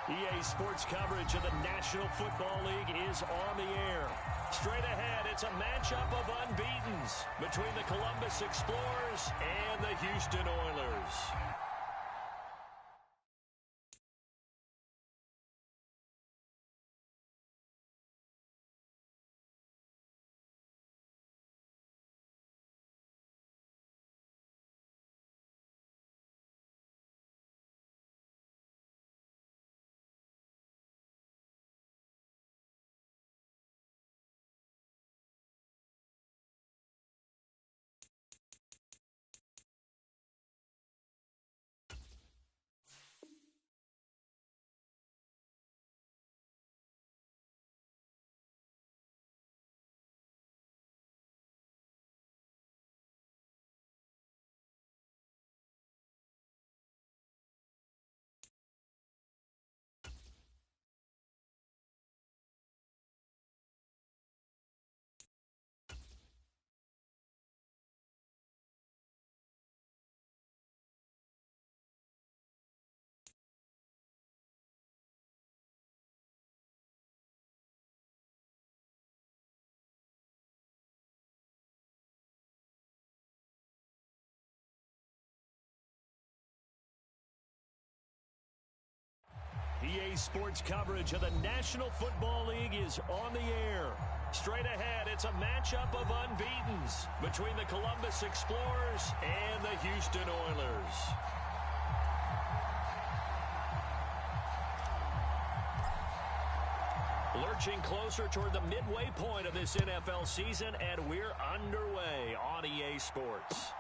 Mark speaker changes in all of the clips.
Speaker 1: EA Sports coverage of the National Football League is on the air. Straight ahead, it's a matchup of unbeatens between the Columbus Explorers and the Houston Oilers. EA Sports coverage of the National Football League is on the air. Straight ahead, it's a matchup of unbeatens between the Columbus Explorers and the Houston Oilers. Lurching closer toward the midway point of this NFL season, and we're underway on EA Sports.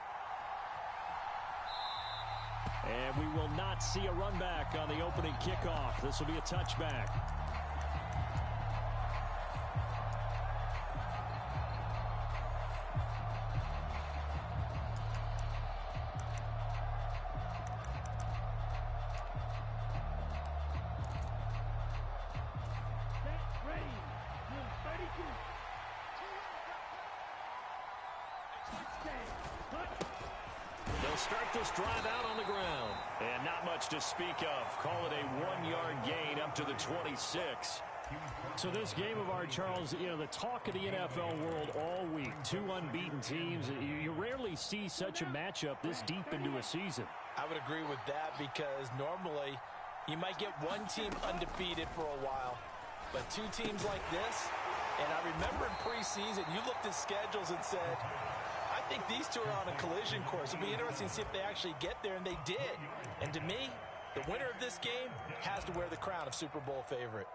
Speaker 1: And we will not see a run back on the opening kickoff. This will be a touchback. Start this drive out on the ground. And not much to speak of. Call it a 1-yard gain up to the 26.
Speaker 2: So this game of ours, Charles, you know, the talk of the NFL world all week. Two unbeaten teams. You rarely see such a matchup this deep into a season.
Speaker 3: I would agree with that because normally you might get one team undefeated for a while. But two teams like this, and I remember in preseason you looked at schedules and said, I think these two are on a collision course. It'll be interesting to see if they actually get there, and they did. And to me, the winner of this game has to wear the crown of Super Bowl favorite.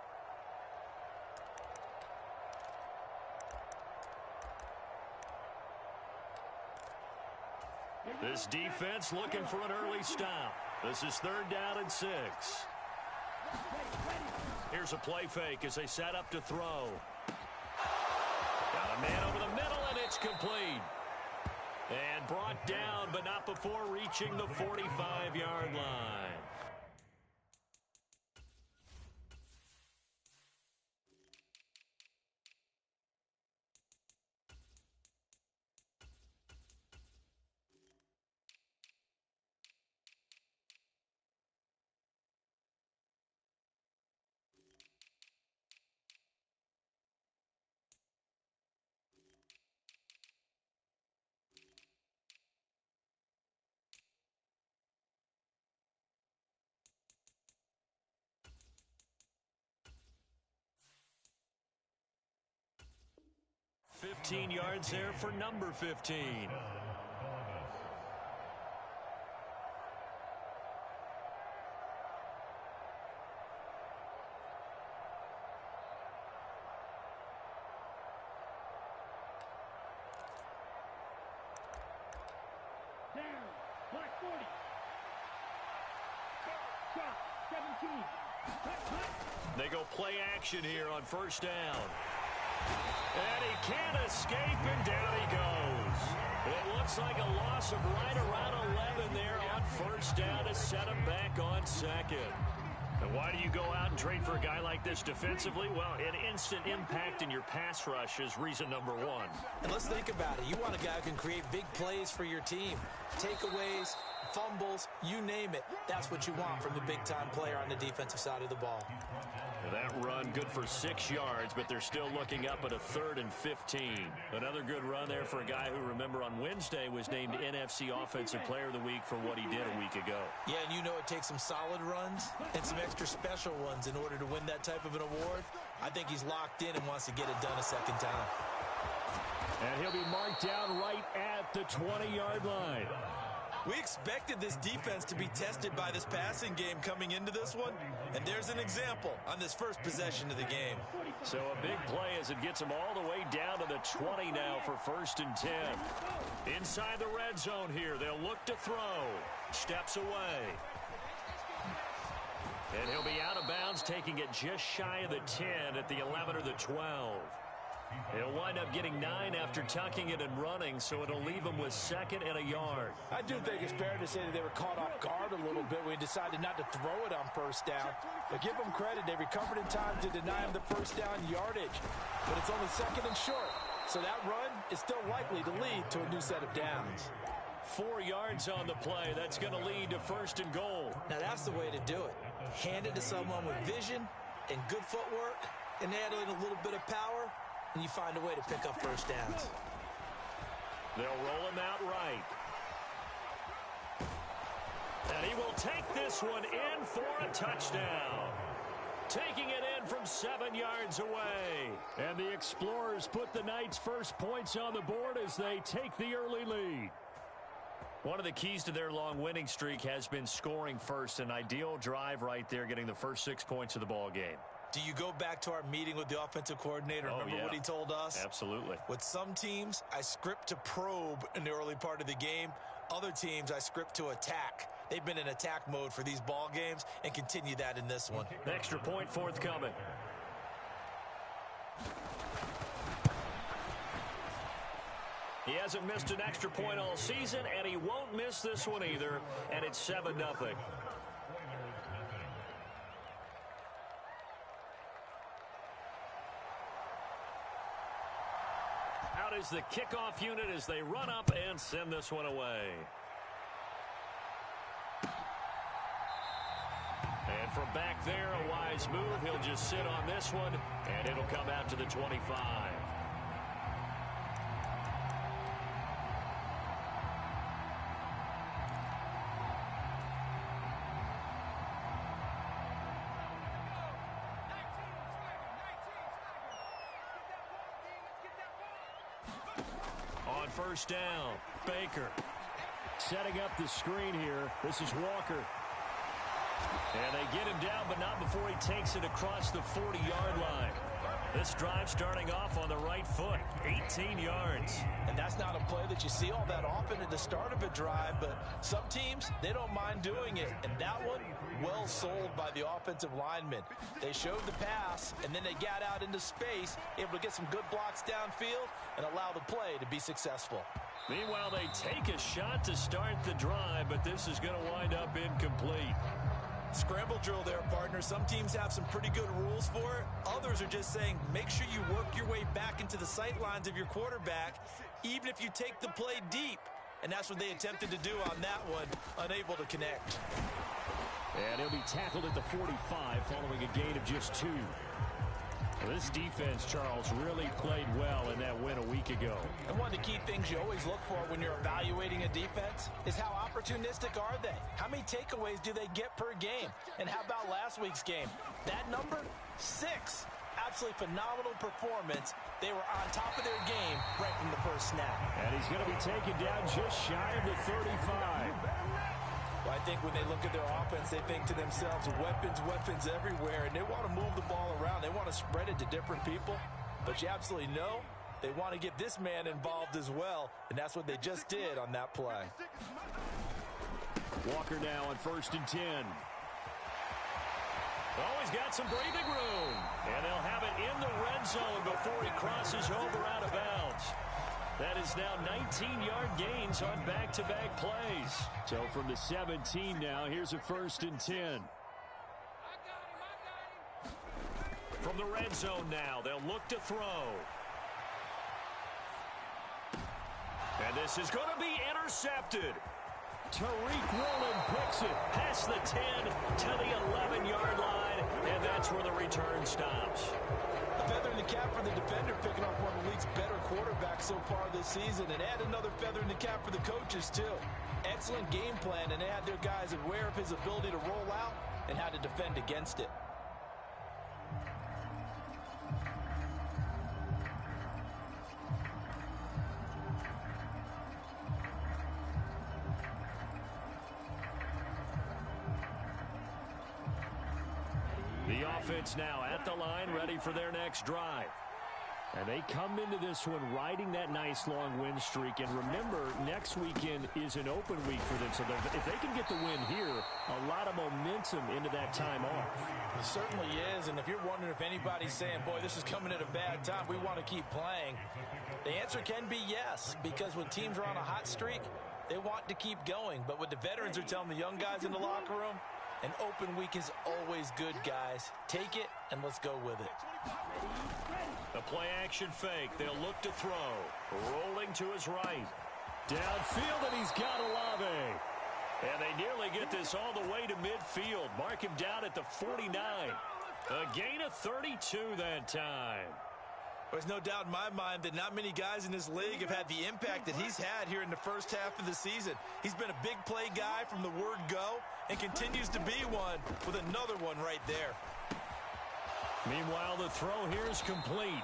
Speaker 1: This defense looking for an early stop. This is 3rd down and 6. Here's a play fake as they set up to throw. Got a man over the middle, and it's complete. And brought down, but not before reaching the 45-yard line. $15 yards there for number 15.
Speaker 4: Down, block 40. Shot, 17.
Speaker 1: They go play action here on 1st down. And he can't escape, and down he goes. It looks like a loss of right around 11 there on 1st down to set him back on 2nd. And why do you go out and trade for a guy like this defensively? Well, an instant impact in your pass rush is reason number one.
Speaker 3: And let's think about it. You want a guy who can create big plays for your team. Takeaways, fumbles, you name it. That's what you want from the big-time player on the defensive side of the ball.
Speaker 1: That run good for 6 yards, but they're still looking up at a 3rd and 15. Another good run there for a guy who, remember, on Wednesday was named NFC Offensive Player of the Week for what he did a week ago.
Speaker 3: Yeah, and you know it takes some solid runs and some extra special ones in order to win that type of an award. I think he's locked in and wants to get it done a second time.
Speaker 2: And he'll be marked down right at the 20-yard line.
Speaker 3: We expected this defense to be tested by this passing game coming into this one, and there's an example on this first possession of the game.
Speaker 1: So a big play as it gets them all the way down to the 20 now for 1st and 10. Inside the red zone here, they'll look to throw. Steps away. And he'll be out of bounds, taking it just shy of the 10 at the 11 or the 12. He'll wind up getting 9 after tucking it and running, so it'll leave him with 2nd and a yard.
Speaker 3: I do think it's fair to say that they were caught off guard a little bit when he decided not to throw it on 1st down. But give them credit. They recovered in time to deny him the 1st down yardage. But it's only 2nd and short. So that run is still likely to lead to a new set of downs.
Speaker 1: 4 yards on the play. That's going to lead to 1st and goal.
Speaker 3: Now that's the way to do it. Hand it to someone with vision and good footwork and add in a little bit of power, and you find a way to pick up 1st downs.
Speaker 1: They'll roll him out right. And he will take this one in for a touchdown. Taking it in from 7 yards away.
Speaker 2: And the Explorers put the Knights' first points on the board as they take the early lead.
Speaker 1: One of the keys to their long winning streak has been scoring first. An ideal drive right there, getting the first 6 points of the ball game.
Speaker 3: Do you go back to our meeting with the offensive coordinator? Remember what he told us?
Speaker 1: Absolutely.
Speaker 3: With some teams, I script to probe in the early part of the game. Other teams, I script to attack. They've been in attack mode for these ball games and continue that in this one.
Speaker 1: Extra point forthcoming. He hasn't missed an extra point all season, and he won't miss this one either, and it's 7-0. Out is the kickoff unit as they run up and send this one away. And from back there, a wise move. He'll just sit on this one, and it'll come out to the 25. On 1st down, Baker.
Speaker 2: Setting up the screen here. This is Walker.
Speaker 1: And they get him down, but not before he takes it across the 40-yard line. This drive starting off on the right foot, 18 yards.
Speaker 3: And that's not a play that you see all that often at the start of a drive, but some teams, they don't mind doing it. And that one, well sold by the offensive lineman. They showed the pass, and then they got out into space, able to get some good blocks downfield and allow the play to be successful.
Speaker 1: Meanwhile, they take a shot to start the drive, but this is going to wind up incomplete.
Speaker 3: Scramble drill there, partner. Some teams have some pretty good rules for it. Others are just saying, make sure you work your way back into the sight lines of your quarterback, even if you take the play deep. And that's what they attempted to do on that one, unable to connect.
Speaker 2: And he'll be tackled at the 45 following a gain of just 2. This defense, Charles, really played well in that win a week ago.
Speaker 3: And one of the key things you always look for when you're evaluating a defense is how opportunistic are they? How many takeaways do they get per game? And how about last week's game? That number, 6. Absolutely phenomenal performance. They were on top of their game right from the first snap.
Speaker 2: And he's going to be taken down just shy of the 35.
Speaker 3: Well, I think when they look at their offense, they think to themselves, weapons, weapons everywhere, and they want to move the ball around. They want to spread it to different people, but you absolutely know they want to get this man involved as well, and that's what they just did on that play.
Speaker 2: Walker now on 1st and 10.
Speaker 1: Oh, he's got some breathing room, and they'll have it in the red zone before he crosses over out of bounds. That is now 19-yard gains on back-to-back plays.
Speaker 2: So from the 17 now, here's a 1st and 10.
Speaker 1: From the red zone now, they'll look to throw. And this is going to be intercepted. Tariq Woolen picks it past the 10 to the 11-yard line, and that's where the return stops.
Speaker 3: A feather in the cap for the defender, picking off one of the league's better quarterbacks so far this season, and add another feather in the cap for the coaches, too. Excellent game plan, and they had their guys aware of his ability to roll out and how to defend against it.
Speaker 1: The offense now at the line, ready for their next drive. And they come into this one riding that nice long win streak. And remember, next weekend is an open week for them. So if they can get the win here, a lot of momentum into that time off.
Speaker 3: It certainly is. And if you're wondering if anybody's saying, boy, this is coming at a bad time, we want to keep playing, the answer can be yes. Because when teams are on a hot streak, they want to keep going. But what the veterans are telling the young guys in the locker room, an open week is always good, guys. Take it, and let's go with it.
Speaker 1: A play-action fake. They'll look to throw. Rolling to his right. Downfield, and he's got Olave. And they nearly get this all the way to midfield. Mark him down at the 49. A gain of 32 that time.
Speaker 3: There's no doubt in my mind that not many guys in this league have had the impact that he's had here in the first half of the season. He's been a big play guy from the word go and continues to be one with another one right there.
Speaker 1: Meanwhile, the throw here is complete.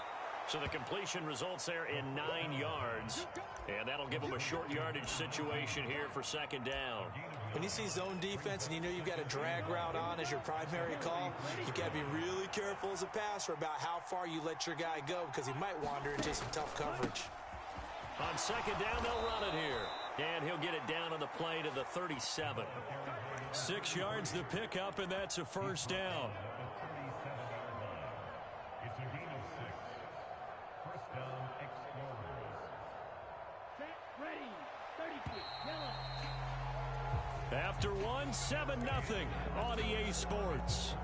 Speaker 1: So the completion results there in 9 yards. And that'll give them a short yardage situation here for second down.
Speaker 3: When you see zone defense and you know you've got a drag route on as your primary call, you've got to be really careful as a passer about how far you let your guy go because he might wander into some tough coverage.
Speaker 1: On second down, they'll run it here. And he'll get it down on the play to the 37. 6 yards the pickup, and that's a first down.
Speaker 5: It's a gain of 6. First down, Explorers.
Speaker 4: Set, ready, 32, yellow.
Speaker 1: After 7-0 on EA Sports.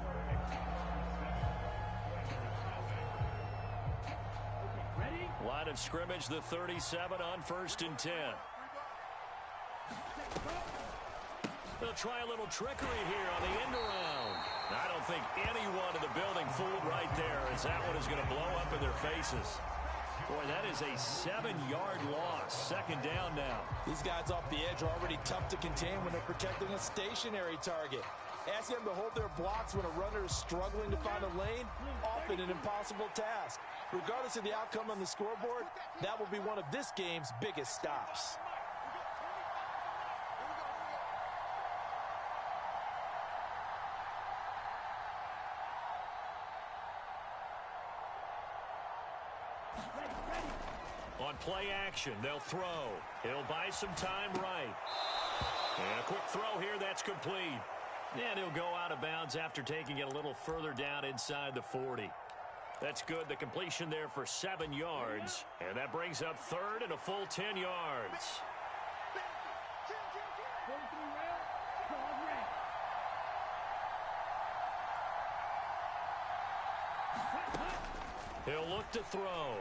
Speaker 4: Ready?
Speaker 1: Line of scrimmage, the 37 on 1st and 10. They'll try a little trickery here on the end around. I don't think anyone in the building fooled right there, as that one is going to blow up in their faces. Boy, that is a 7-yard loss. Second down now.
Speaker 3: These guys off the edge are already tough to contain when they're protecting a stationary target. Ask them to hold their blocks when a runner is struggling to find a lane, often an impossible task. Regardless of the outcome on the scoreboard, that will be one of this game's biggest stops.
Speaker 1: On play action, they'll throw. He'll buy some time right. And a quick throw here, that's complete. And he'll go out of bounds after taking it a little further down inside the 40. That's good. The completion there for 7 yards. And that brings up third and a full 10 yards.
Speaker 4: 43 round, pause red.
Speaker 1: He'll look to throw.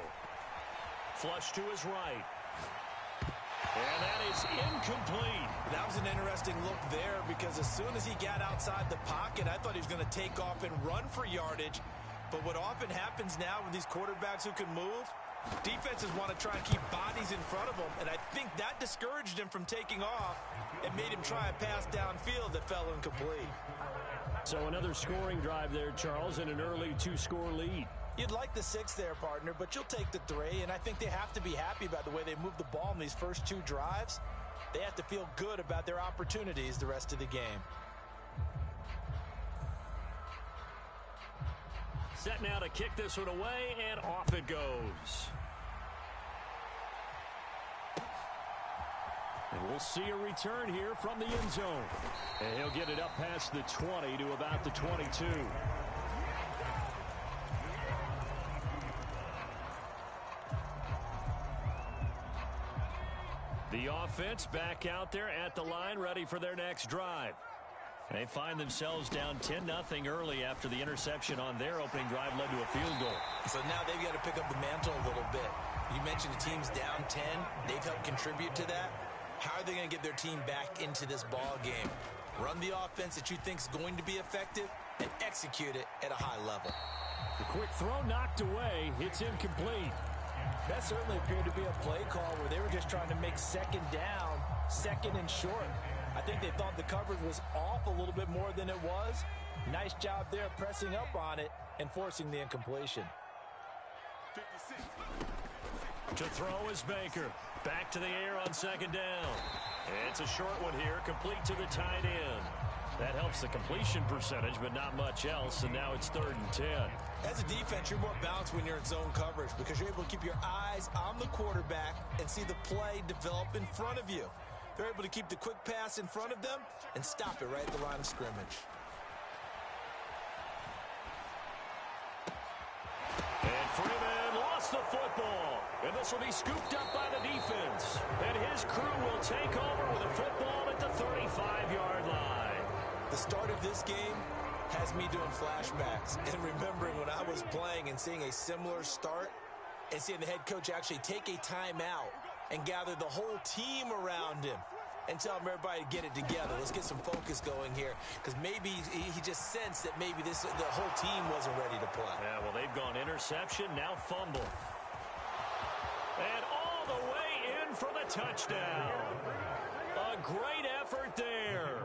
Speaker 1: Flush to his right. And that is incomplete.
Speaker 3: That was an interesting look there because as soon as he got outside the pocket, I thought he was going to take off and run for yardage. But what often happens now with these quarterbacks who can move, defenses want to try and keep bodies in front of them. And I think that discouraged him from taking off and made him try a pass downfield that fell incomplete.
Speaker 1: So another scoring drive there, Charles, and an early 2-score lead.
Speaker 3: You'd like the 6 there, partner, but you'll take the 3, and I think they have to be happy about the way they moved the ball in these first 2 drives. They have to feel good about their opportunities the rest of the game.
Speaker 1: Set now to kick this one away, and off it goes. And we'll see a return here from the end zone. And he'll get it up past the 20 to about the 22. The offense back out there at the line, ready for their next drive.
Speaker 2: They find themselves down 10-0 early after the interception on their opening drive led to a field goal.
Speaker 3: So now they've got to pick up the mantle a little bit. You mentioned the team's down 10. They've helped contribute to that. How are they going to get their team back into this ball game? Run the offense that you think is going to be effective and execute it at a high level.
Speaker 2: The quick throw knocked away. It's incomplete.
Speaker 3: That certainly appeared to be a play call where they were just trying to make second down, second and short. I think they thought the coverage was off a little bit more than it was. Nice job there pressing up on it and forcing the incompletion.
Speaker 1: To throw is Baker. Back to the air on second down. It's a short one here, complete to the tight end. That helps the completion percentage, but not much else, and now it's 3rd and 10.
Speaker 3: As a defense, you're more balanced when you're in zone coverage because you're able to keep your eyes on the quarterback and see the play develop in front of you. They're able to keep the quick pass in front of them and stop it right at the line of scrimmage.
Speaker 1: And Freeman lost the football. And this will be scooped up by the defense. And his crew will take over with a football at the 35-yard line.
Speaker 3: The start of this game has me doing flashbacks and remembering when I was playing and seeing a similar start and seeing the head coach actually take a timeout and gather the whole team around him and tell him everybody to get it together. Let's get some focus going here because maybe he just sensed that maybe the whole team wasn't ready to play.
Speaker 1: Yeah, well, they've gone interception, now fumble. And all the way in for the touchdown. A great effort there.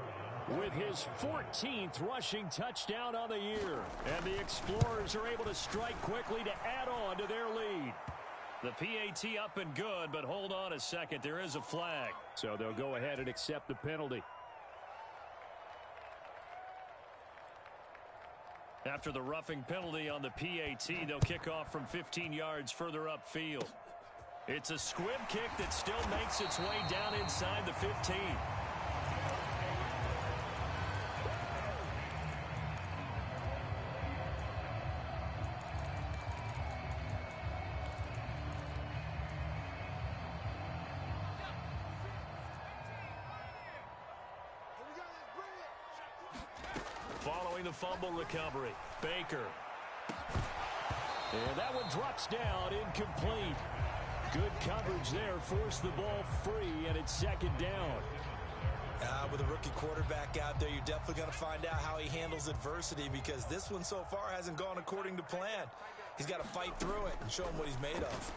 Speaker 2: With his 14th rushing touchdown on the year. And the Explorers are able to strike quickly to add on to their lead.
Speaker 1: The PAT up and good, but hold on a second. There is a flag.
Speaker 2: So they'll go ahead and accept the penalty.
Speaker 1: After the roughing penalty on the PAT, they'll kick off from 15 yards further upfield. It's a squib kick that still makes its way down inside the 15. Following the fumble recovery, Baker.
Speaker 2: And that one drops down, incomplete. Good coverage there, forced the ball free, and it's 2nd down.
Speaker 3: With a rookie quarterback out there, you're definitely going to find out how he handles adversity because this one so far hasn't gone according to plan. He's got to fight through it and show him what he's made of.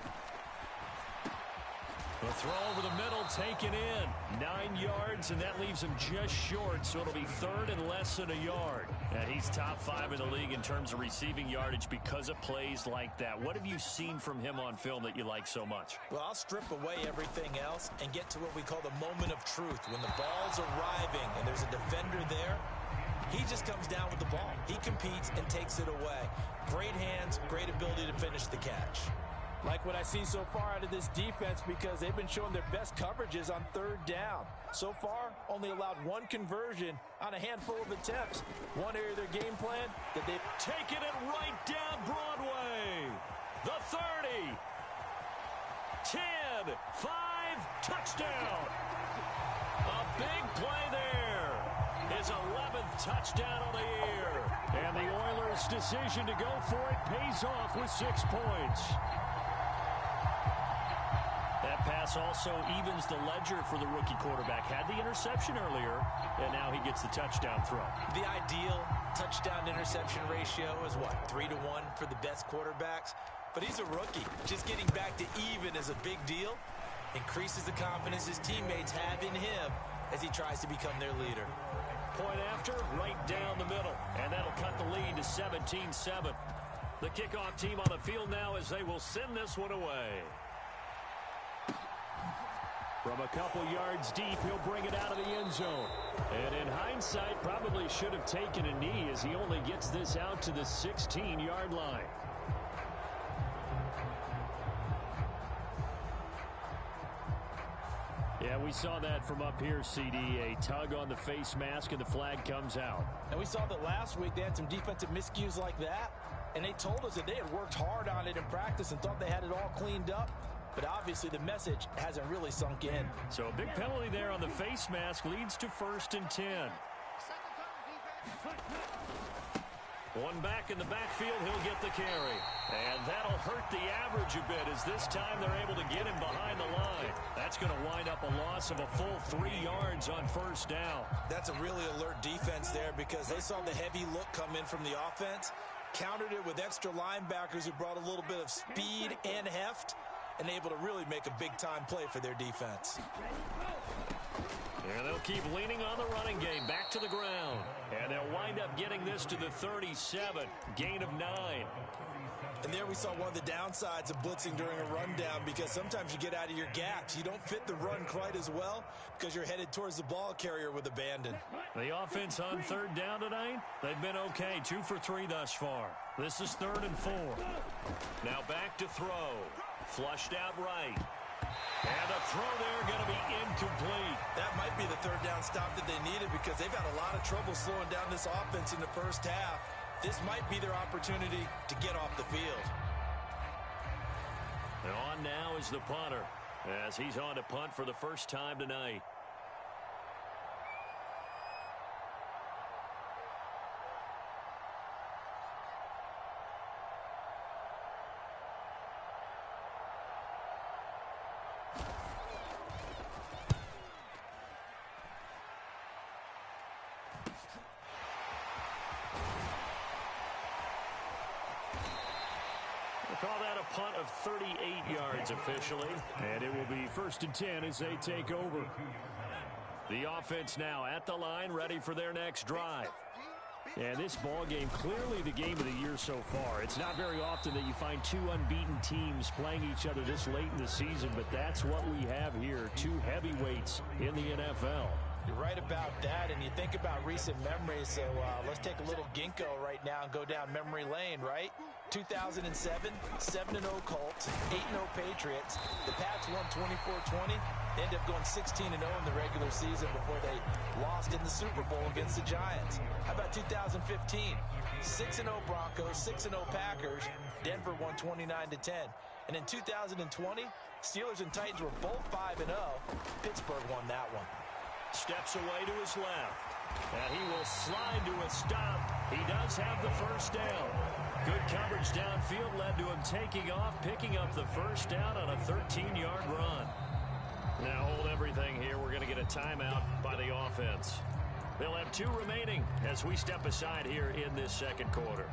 Speaker 1: The throw over the middle taken in. 9 yards, and that leaves him just short, so it'll be 3rd and less than a yard. And he's top 5 in the league in terms of receiving yardage because of plays like that. What have you seen from him on film that you like so much?
Speaker 3: Well, I'll strip away everything else and get to what we call the moment of truth. When the ball's arriving and there's a defender there, he just comes down with the ball. He competes and takes it away. Great hands, great ability to finish the catch. Like what I see so far out of this defense because they've been showing their best coverages on 3rd down. So far, only allowed 1 conversion on a handful of attempts. One area of their game plan that they've
Speaker 1: taken it right down Broadway. The 30. 10. 5. Touchdown. A big play there. His 11th touchdown on the year.
Speaker 2: And the Oilers' decision to go for it pays off with 6 points.
Speaker 1: That pass also evens the ledger for the rookie quarterback. Had the interception earlier, and now he gets the touchdown throw.
Speaker 3: The ideal touchdown-interception ratio is what, 3-1 for the best quarterbacks? But he's a rookie. Just getting back to even is a big deal. Increases the confidence his teammates have in him as he tries to become their leader.
Speaker 1: Point after, right down the middle. And that'll cut the lead to 17-7. The kickoff team on the field now as they will send this one away.
Speaker 2: From a couple yards deep, he'll bring it out of the end zone. And in hindsight, probably should have taken a knee as he only gets this out to the 16-yard line. Yeah, we saw that from up here, CD. A tug on the face mask, and the flag comes out.
Speaker 3: And we saw that last week they had some defensive miscues like that. And they told us that they had worked hard on it in practice and thought they had it all cleaned up. But obviously the message hasn't really sunk in.
Speaker 1: So a big penalty there on the face mask leads to 1st and 10. One back in the backfield, he'll get the carry. And that'll hurt the average a bit as this time they're able to get him behind the line. That's going to wind up a loss of a full 3 yards on first down.
Speaker 3: That's a really alert defense there because they saw the heavy look come in from the offense, countered it with extra linebackers who brought a little bit of speed and heft, and able to really make a big-time play for their defense.
Speaker 1: And they'll keep leaning on the running game back to the ground. And they'll wind up getting this to the 37, gain of 9.
Speaker 3: And there we saw one of the downsides of blitzing during a rundown because sometimes you get out of your gaps. You don't fit the run quite as well because you're headed towards the ball carrier with abandon.
Speaker 1: The offense on third down tonight, they've been okay. 2 for 3 thus far. This is 3rd and 4. Now back to throw. Flushed out right. And the throw there going to be incomplete.
Speaker 3: That might be the third down stop that they needed because they've had a lot of trouble slowing down this offense in the first half. This might be their opportunity to get off the field.
Speaker 1: And on now is the punter as he's on to punt for the first time tonight. Call that a punt of 38 yards officially. And it will be 1st and 10 as they take over. The offense now at the line, ready for their next drive.
Speaker 2: And this ball game, clearly the game of the year so far. It's not very often that you find 2 unbeaten teams playing each other this late in the season, but that's what we have here, 2 heavyweights in the NFL.
Speaker 3: You're right about that, and you think about recent memories, so let's take a little ginkgo right now and go down memory lane, right? 2007, 7-0 Colts, 8-0 Patriots. The Pats won 24-20. They ended up going 16-0 in the regular season before they lost in the Super Bowl against the Giants. How about 2015? 6-0 Broncos, 6-0 Packers. Denver won 29-10. And in 2020, Steelers and Titans were both 5-0. Pittsburgh won that one.
Speaker 1: Steps away to his left. And he will slide to a stop. He does have the first down. Good coverage downfield led to him taking off, picking up the first down on a 13-yard run. Now hold everything here. We're going to get a timeout by the offense. They'll have 2 remaining as we step aside here in this second quarter.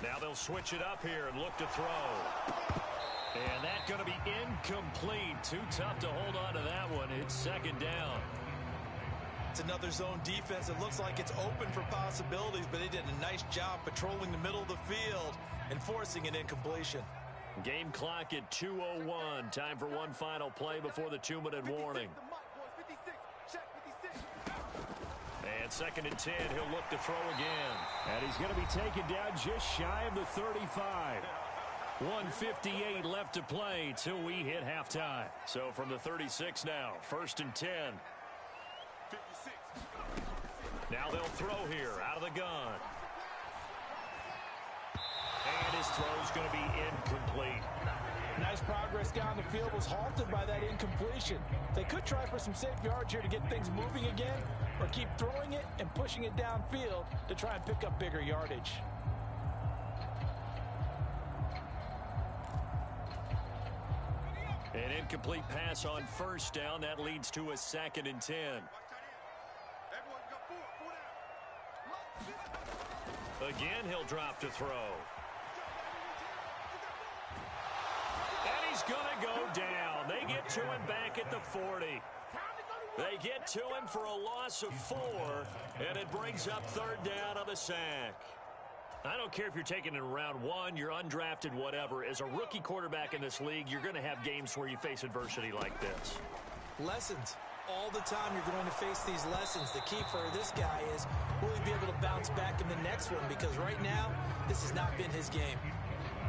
Speaker 1: Now they'll switch it up here and look to throw. And that's going to be incomplete. Too tough to hold on to that one. It's 2nd down.
Speaker 3: It's another zone defense. It looks like it's open for possibilities, but they did a nice job patrolling the middle of the field and forcing an incompletion.
Speaker 1: Game clock at 2:01. Time for one final play before the 2-minute warning. And 2nd and 10, he'll look to throw again.
Speaker 2: And he's going to be taken down just shy of the 35.
Speaker 1: 1:58 left to play till we hit halftime. So from the 36 now, 1st and 10. Now they'll throw here out of the gun. And his throw's going to be incomplete.
Speaker 3: Nice progress down the field was halted by that incompletion. They could try for some safe yards here to get things moving again, or keep throwing it and pushing it downfield to try and pick up bigger yardage.
Speaker 1: An incomplete pass on first down. That leads to a 2nd and 10. Again, he'll drop to throw. And he's going to go down. They get to him back at the 40. They get to him for a loss of 4, and it brings up 3rd down on the sack. I don't care if you're taking it in round 1, you're undrafted, whatever. As a rookie quarterback in this league, you're going to have games where you face adversity like this.
Speaker 3: Lessons. All the time you're going to face these lessons. The key for this guy is, will he be able to bounce back in the next one? Because right now, this has not been his game.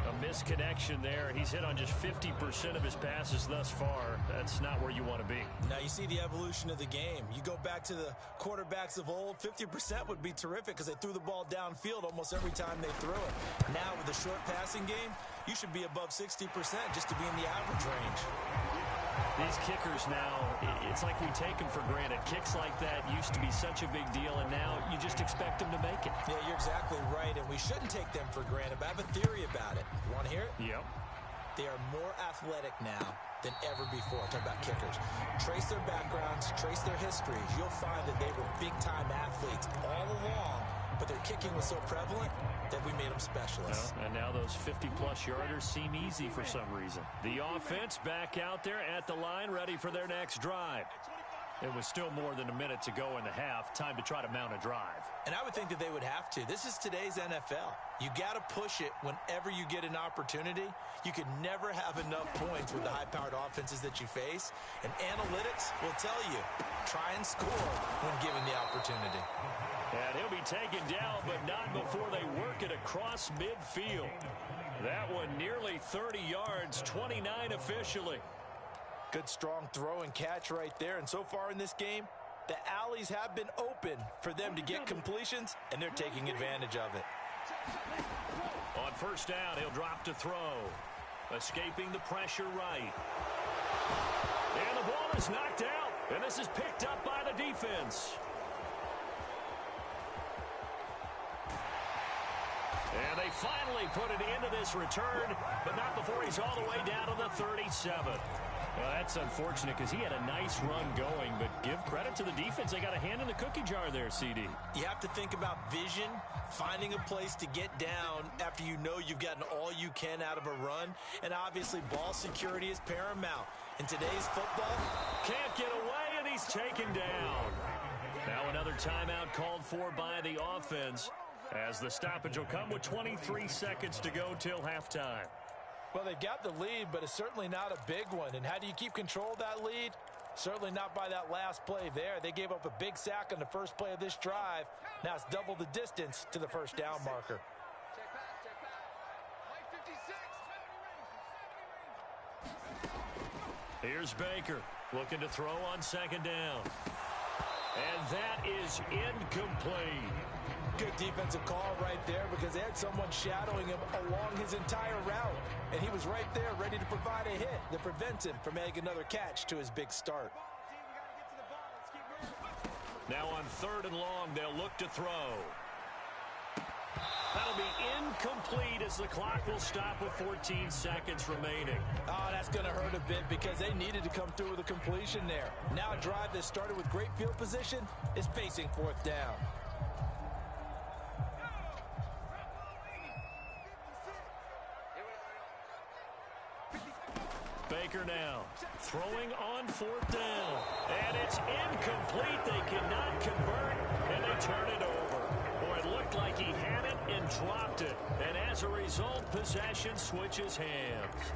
Speaker 1: A
Speaker 2: misconnection there. He's hit on just 50% of his passes thus far. That's not where you want to be.
Speaker 3: Now you see the evolution of the game. You go back to the quarterbacks of old, 50% would be terrific because they threw the ball downfield almost every time they threw it. Now with the short passing game, you should be above 60% just to be in the average range.
Speaker 2: These kickers now, it's like we take them for granted. Kicks like that used to be such a big deal, and now you just expect them to make it.
Speaker 3: Yeah, you're exactly right, and we shouldn't take them for granted, but I have a theory about it. You want to hear it?
Speaker 2: Yep.
Speaker 3: They are more athletic now than ever before. Talk about kickers. Trace their backgrounds, trace their histories. You'll find that they were big-time athletes all along, but their kicking was so prevalent that we made them specialists.
Speaker 2: Well, and now those 50-plus yarders seem easy for some reason. The offense back out there at the line, ready for their next drive. It was still more than a minute to go in the half. Time to try to mount a drive.
Speaker 3: And I would think that they would have to. This is today's NFL. You got to push it whenever you get an opportunity. You could never have enough points with the high-powered offenses that you face. And analytics will tell you, try and score when given the opportunity.
Speaker 2: And he'll be taken down, but not before they work it across midfield. That one nearly 30 yards, 29 officially.
Speaker 3: Good strong throw and catch right there. And so far in this game, the alleys have been open for them to get completions, and they're taking advantage of it.
Speaker 2: On first down, he'll drop to throw. Escaping the pressure right. And the ball is knocked out. And this is picked up by the defense. And they finally put it into this return, but not before he's all the way down to the 37. Well, that's unfortunate because he had a nice run going, but give credit to the defense. They got a hand in the cookie jar there, CD.
Speaker 3: You have to think about vision, finding a place to get down after you know you've gotten all you can out of a run, and obviously ball security is paramount. In today's football,
Speaker 2: can't get away, and he's taken down. Now another timeout called for by the offense, as the stoppage will come with 23 seconds to go till halftime.
Speaker 3: Well, they've got the lead, but it's certainly not a big one. And how do you keep control of that lead? Certainly not by that last play there. They gave up a big sack on the first play of this drive. Now it's double the distance to the first down marker.
Speaker 2: Here's Baker looking to throw on second down. And that is incomplete.
Speaker 3: Good defensive call right there because they had someone shadowing him along his entire route. And he was right there ready to provide a hit that prevents him from making another catch to his big start.
Speaker 2: Now on third and long, they'll look to throw. That'll be incomplete as the clock will stop with 14 seconds remaining.
Speaker 3: Oh, that's going to hurt a bit because they needed to come through with a completion there. Now a drive that started with great field position is facing fourth down.
Speaker 2: Baker now throwing on fourth down. And it's incomplete. They cannot convert, and they turn it over. Boy, it looked like he had it and dropped it. And as a result, possession switches hands.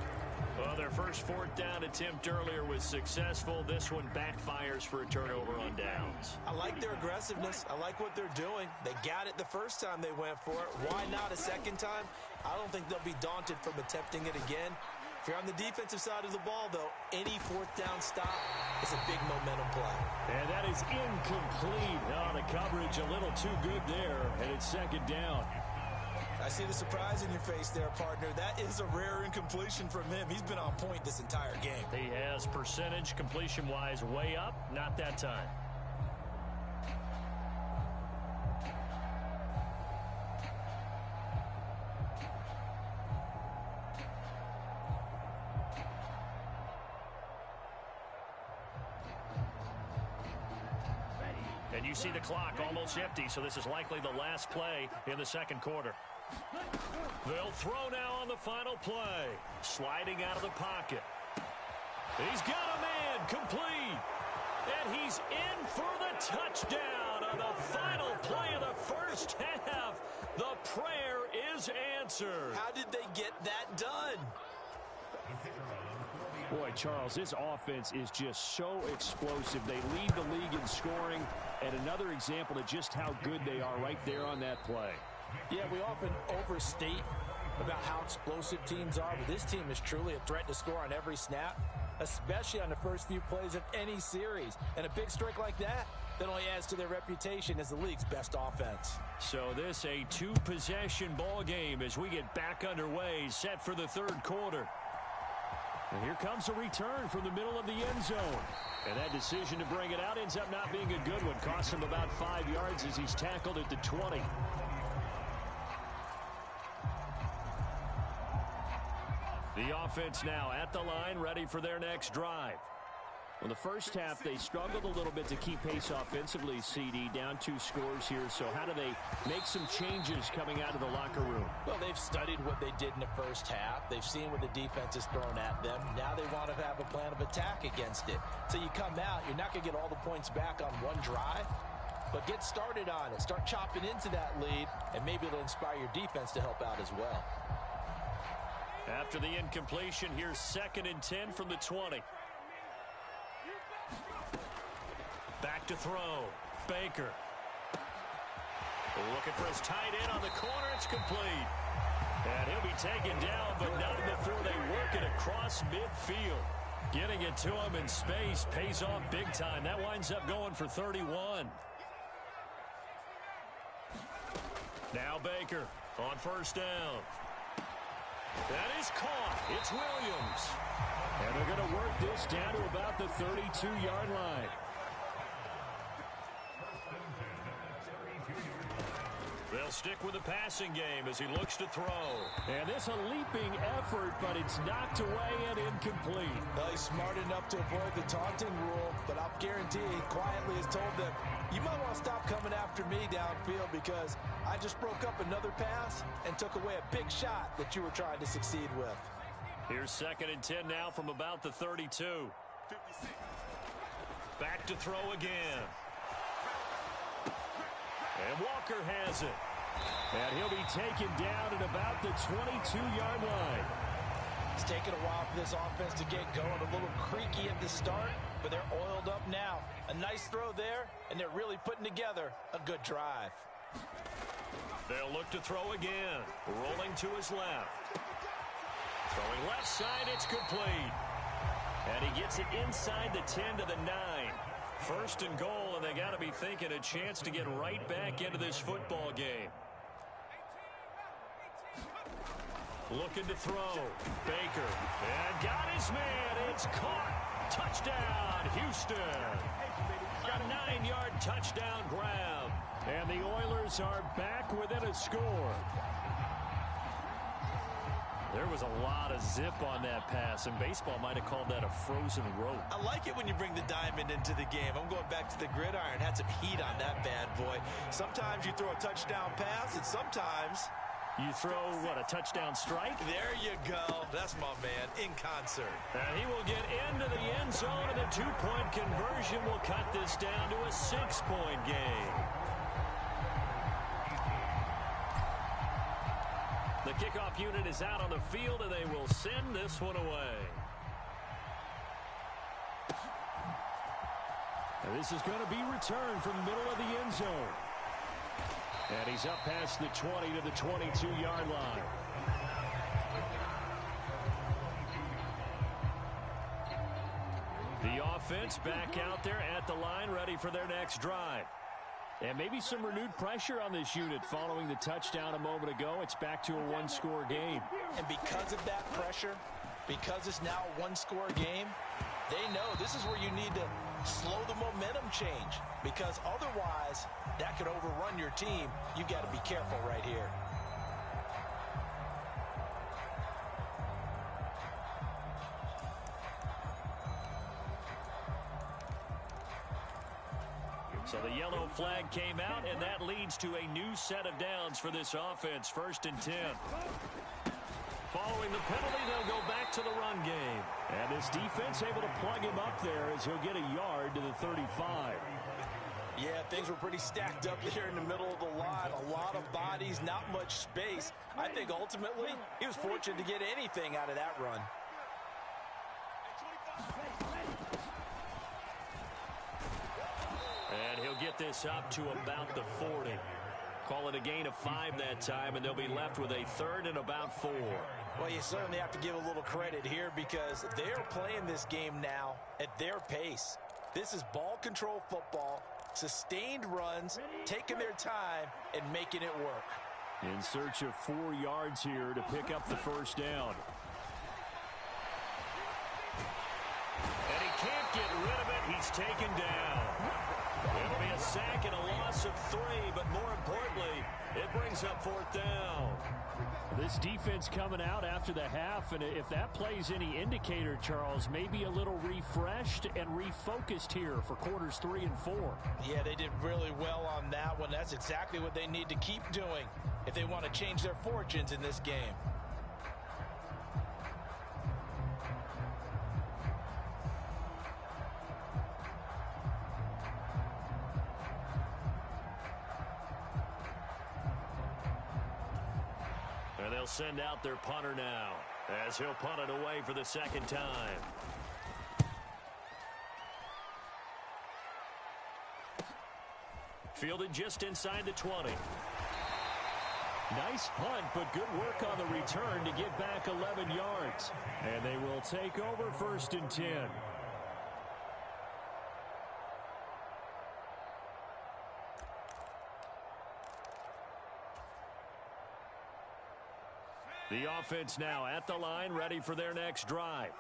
Speaker 2: Well, their first fourth down attempt earlier was successful. This one backfires for a turnover on downs.
Speaker 3: I like their aggressiveness. I like what they're doing. They got it the first time they went for it. Why not a second time? I don't think they'll be daunted from attempting it again. If you're on the defensive side of the ball, though, any fourth down stop is a big momentum play.
Speaker 2: And that is incomplete. Oh, the coverage a little too good there, and it's second down.
Speaker 3: I see the surprise in your face there, partner. That is a rare incompletion from him. He's been on point this entire game.
Speaker 2: He has percentage completion-wise way up. Not that time. And you see the clock almost empty, so this is likely the last play in the second quarter. They'll throw now on the final play. Sliding out of the pocket. He's got a man complete. And he's in for the touchdown on the final play of the first half. The prayer is answered.
Speaker 3: How did they get that done?
Speaker 6: Boy, Charles, this offense is just so explosive. They lead the league in scoring, and another example of just how good they are right there on that play.
Speaker 3: Yeah, we often overstate about how explosive teams are, but this team is truly a threat to score on every snap, especially on the first few plays of any series. And a big streak like that only adds to their reputation as the league's best offense.
Speaker 2: So this a two-possession ball game as we get back underway, set for the third quarter. And here comes a return from the middle of the end zone. And that decision to bring it out ends up not being a good one. Costs him about 5 yards as he's tackled at the 20. The offense now at the line, ready for their next drive. Well, the first half, they struggled a little bit to keep pace offensively, CD, down 2 scores here. So how do they make some changes coming out of the locker room?
Speaker 3: Well, they've studied what they did in the first half. They've seen what the defense has thrown at them. Now they want to have a plan of attack against it. So you come out, you're not going to get all the points back on one drive, but get started on it. Start chopping into that lead, and maybe it'll inspire your defense to help out as well.
Speaker 2: After the incompletion, here's 2nd and 10 from the 20. Back to throw. Baker. Looking for his tight end on the corner. It's complete. And he'll be taken down, but not before they work it across midfield. Getting it to him in space pays off big time. That winds up going for 31. Now Baker on first down. That is caught. It's Williams. And they're going to work this down to about the 32-yard line. They'll stick with the passing game as he looks to throw. And this a leaping effort, but it's knocked away and incomplete.
Speaker 3: Well, he's smart enough to avoid the taunting rule, but I'll guarantee he quietly has told them, you might want to stop coming after me downfield because I just broke up another pass and took away a big shot that you were trying to succeed with.
Speaker 2: Here's 2nd and 10 now from about the 32. Back to throw again. And Walker has it. And he'll be taken down at about the 22-yard line.
Speaker 3: It's taken a while for this offense to get going. A little creaky at the start, but they're oiled up now. A nice throw there, and they're really putting together a good drive.
Speaker 2: They'll look to throw again. Rolling to his left. Throwing left side, it's complete. And he gets it inside the 10 to the 9. 1st and goal, and they got to be thinking a chance to get right back into this football game. Looking to throw. Baker. And got his man. It's caught. Touchdown, Houston. A 9-yard touchdown grab. And the Oilers are back within a score. There was a lot of zip on that pass, and baseball might have called that a frozen rope.
Speaker 3: I like it when you bring the diamond into the game. I'm going back to the gridiron. Had some heat on that bad boy. Sometimes you throw a touchdown pass, and sometimes
Speaker 2: you throw, what, a touchdown strike?
Speaker 3: There you go. That's my man, in concert.
Speaker 2: And he will get into the end zone, and the 2-point conversion will cut this down to a 6-point game. The kickoff unit is out on the field, and they will send this one away. And this is going to be returned from the middle of the end zone. And he's up past the 20 to the 22-yard line. The offense back out there at the line, ready for their next drive. And maybe some renewed pressure on this unit following the touchdown a moment ago. It's back to a 1-score game.
Speaker 3: And because of that pressure, because it's now a 1-score game, they know this is where you need to slow the momentum change, because otherwise that could overrun your team. You've got to be careful right here.
Speaker 2: So the yellow flag came out, and that leads to a new set of downs for this offense. 1st and 10. Following the penalty, they'll go back to the run game. And this defense able to plug him up there as he'll get a yard to the 35.
Speaker 3: Yeah, things were pretty stacked up there in the middle of the line. A lot of bodies, not much space. I think ultimately he was fortunate to get anything out of that run.
Speaker 2: And he'll get this up to about the 40. Call it a gain of 5 that time, and they'll be left with a third and about 4.
Speaker 3: Well, you certainly have to give a little credit here because they're playing this game now at their pace. This is ball control football, sustained runs, taking their time, and making it work.
Speaker 6: In search of 4 yards here to pick up the first down.
Speaker 2: And he can't get rid of it. He's taken down. It'll be a sack and a loss of 3, but more importantly, it brings up 4th down.
Speaker 6: This defense coming out after the half, and if that plays any indicator, Charles, maybe a little refreshed and refocused here for quarters 3 and 4.
Speaker 3: Yeah, they did really well on that one. That's exactly what they need to keep doing if they want to change their fortunes in this game.
Speaker 2: And they'll send out their punter now as he'll punt it away for the second time. Fielded just inside the 20.
Speaker 6: Nice punt, but good work on the return to get back 11 yards. And they will take over 1st and 10.
Speaker 2: The offense now at the line, ready for their next drive.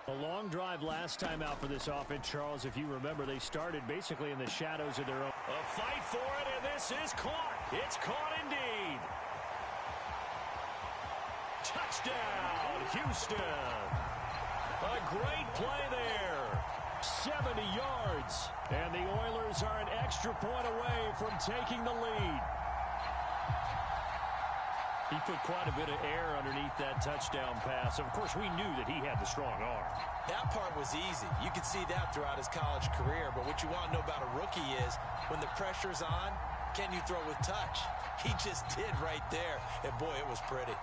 Speaker 6: A long drive last time out for this offense, Charles. If you remember, they started basically in the shadows of their own.
Speaker 2: A fight for it, and this is caught. It's caught indeed. Touchdown, Houston. A great play there.
Speaker 6: 70 yards. And the Oilers are an extra point away from taking the lead.
Speaker 2: He put quite a bit of air underneath that touchdown pass. Of course, we knew that he had the strong arm.
Speaker 3: That part was easy. You could see that throughout his college career. But what you want to know about a rookie is when the pressure's on, can you throw with touch? He just did right there. And, boy, it was pretty.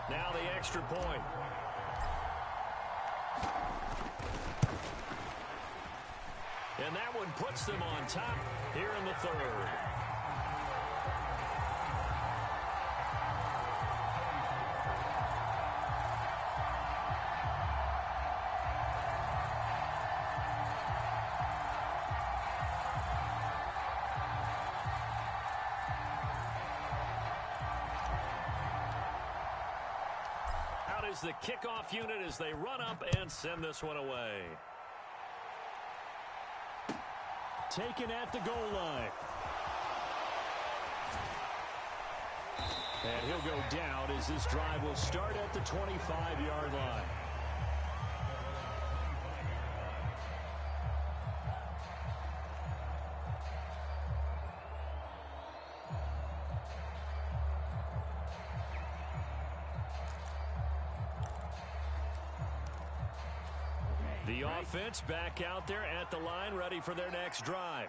Speaker 2: Now the extra point. And that one puts them on top here in the third. Is the kickoff unit as they run up and send this one away.
Speaker 6: Taken at the goal line. And he'll go down as this drive will start at the 25-yard line. The offense back out there at the line, ready for their next drive.